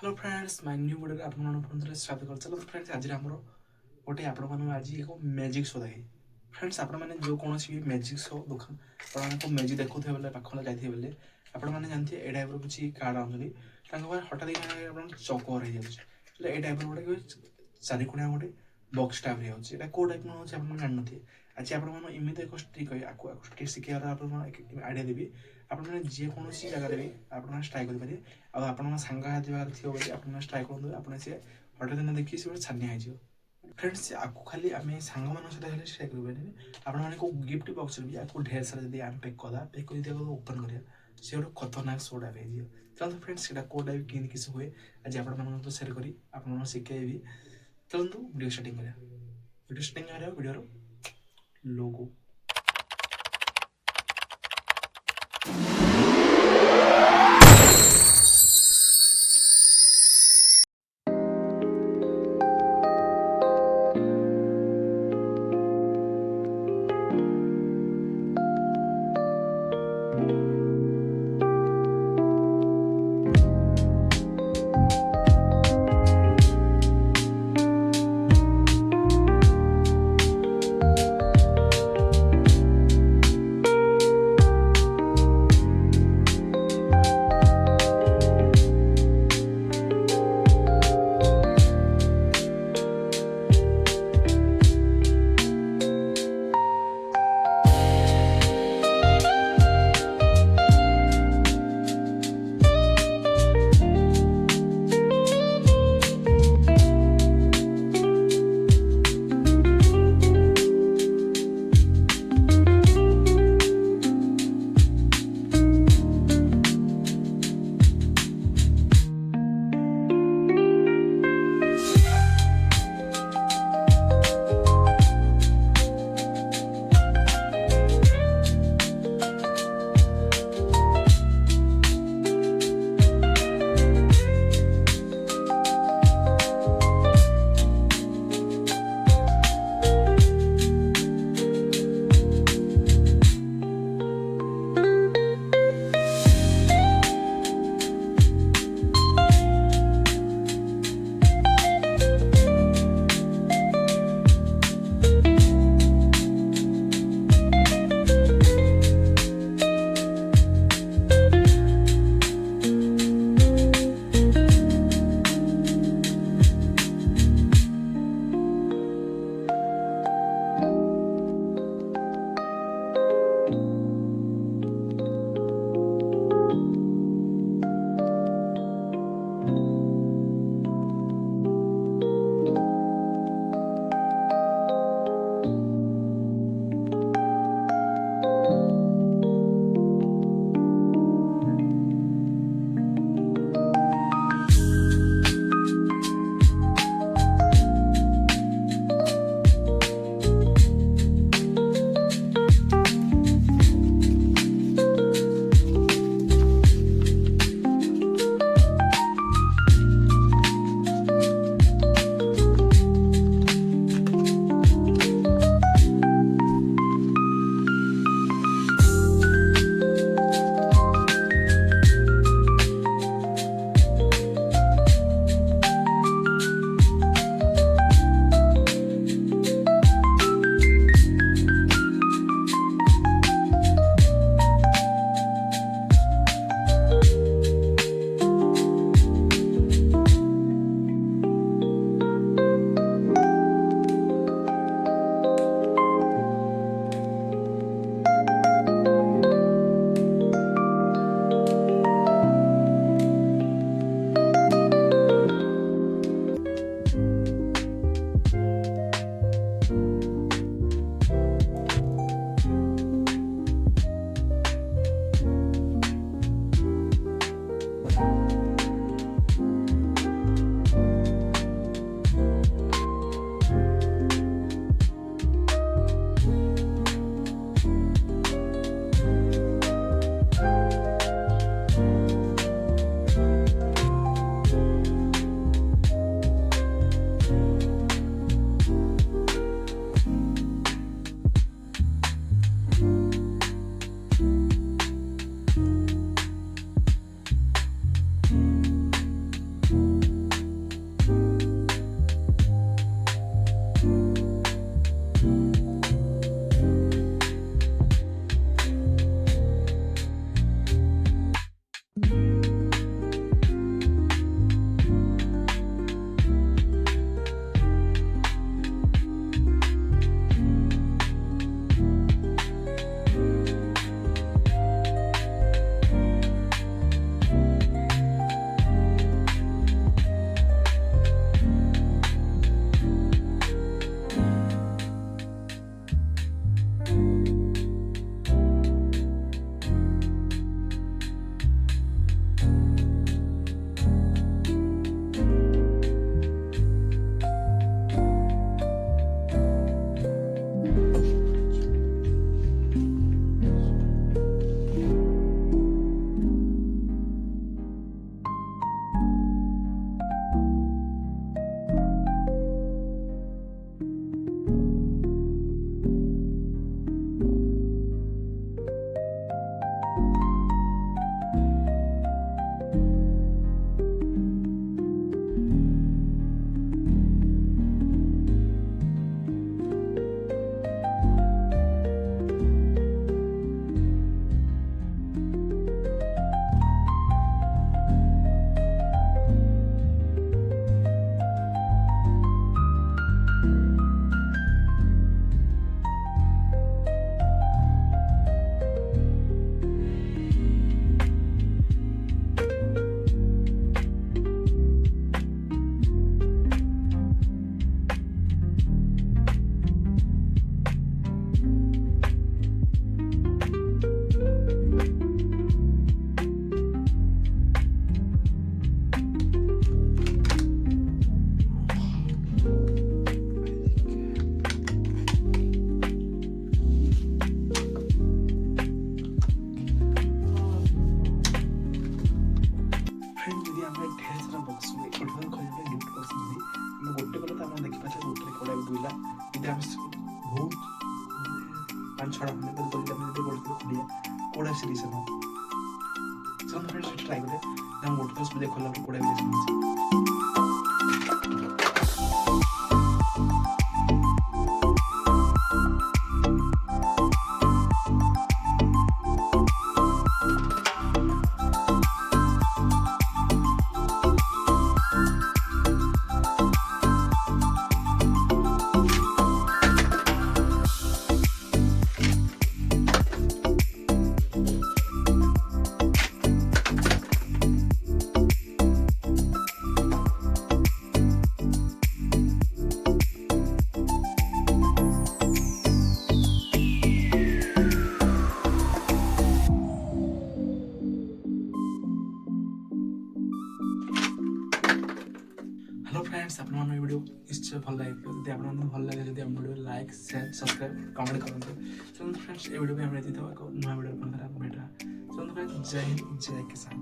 Hello friends my new video आपन स्वागत कर चलो फ्रेंड्स आज आमर गोटे आपण आज एक मैजिक शो देखे फ्रेंड्स आपण मैंने जो कौन भी मैजिक शो दुकान आप मैजिक देखुए बेले पाख जाइए बेले आपण मैंने जानते हैं टाइप किसी कार्ड आनी हठात चक रही जाए टाइप गोटे चारिकोणिया गोटे बक्स टाइप रही कौ टाइप हो जान थे आज आपमि एक ट्रिक शिखार आइडिया देवी आपने जेकोसी जगह भी आप ट्राए करेंगे आप सांग थी आप ट्राए करेंगे आप हठात दिन देखिए से छानिया हो फ्रेंड्स आपको खाली आम सांग मान सहित ट्राए करेंगे आपको गिफ्ट बक्स भी आपको ढेर सारा जब आम पैक करदा पैक कर ओपन करा सी गोटे खतरनाक शोटा हो चलते फ्रेंड्स से कौटा भी कि किसी हुए आज आप सेयार करी आप शिखेबी चलते वीडियो स्टार्टिंग करा वीडियो स्टार्टिंग करा वीडियो लोगो ढेर सारा बक्स में गोटे खोज गिफ्ट करते गोटे गले तो आप देखिपारे गोटे कड़ा दुईला यदि आम बहुत 5-6 खंडे गोटे खोलिया कड़ा सीरीज चलो फ्रेंड्स ट्राई करें गोटे सुविधा खोला कड़ा हेलो फ्रेंड्स आप वीडियो निश्चय भल लगे जब आप भल लगे जब आप video like share subscribe comment करते चलो फ्रेंड्स ये वीडियो भी हमें नुआ वीडियो भेटा चलो फ्रेंड्स जय हिंद जय किसान।